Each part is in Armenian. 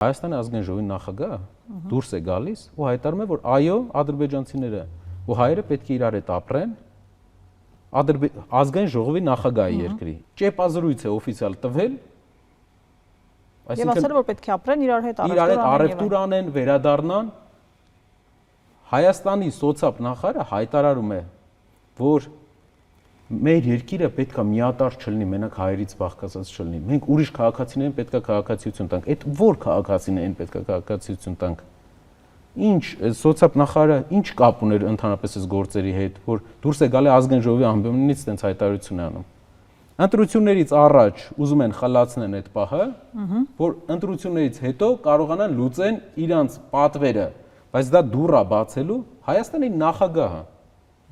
Հայաստանի ազգային ժողովի նախագահը դուրս է գալիս ու հայտարարում է, որ այո, ադրբեջանցիները ու հայերը պետք է իրար հետ ապրեն, ազգային ժողովի նախագահի երկրի ճեպազրույց է օֆիցիալ տվել, եւ ասել որ պետք է ապրեն իրար հետ առևտուր անեն, վերադառնան։ Հայաստանի սոցիալ նախարարը հայտարարում է, որ մեր երկիրը պետք է միատարր չլինի, մենակ հայերից բաղկացած չլինի։ Մենք ուրիշ քաղաքացիներին պետք է քաղաքացիություն տանք։ Այդ ո՞ր քաղաքացիներին պետք է քաղաքացիություն տանք։ Ինչ սոցիալ նախարարը ինչ կապ ուներ ընդհանրապես այս գործերի հետ, որ դուրս է գալի ազգային ժողովի ամբիոնից տենց հայտարարություն է անում։ Ընտրություններից առաջ ուզում են խլացնեն այդ պահը, որ ընտրություններից հետո կարողանան լուծեն իրանց պատվերը, բայց դա դուռա բացելու Հայաստանի նախագահը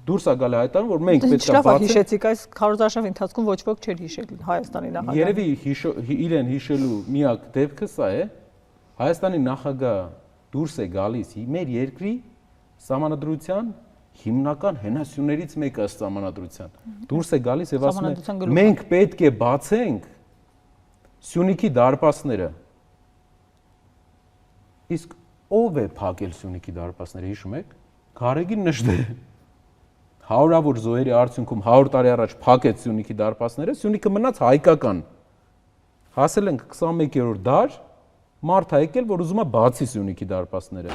դուրս է գալի հայտարարում, որ մենք պետք է բացենք։ Հիշեցիք այս քարոզարշավ ընթացքում ոչ ոք չէր հիշել Հայաստանի նախագահը։ Երևի իրեն հիշելու միակ դեպքը սա է, Հայաստանի նախագահը դուրս է գալիս մեր երկրի սահմանադրության հիմնական հենասյուներից մեկը ըստ սահմանադրության։ Դուրս է գալիս եւ ասում է մենք պետք է բացենք Սյունիքի դարպասները։ Իսկ ով է փակել Սյունիքի դարպասները, հիշում եք։ Գարեգին Նժդե հարյուրավոր զոհերի արդյունքում 100 տարի առաջ փակեց Սյունիքի դարպասները, Սյունիքը մնաց հայկական։ Հասել ենք 21-րդ դար, մարդ է եկել, որ ուզում է բացի Սյունիքի դարպասները։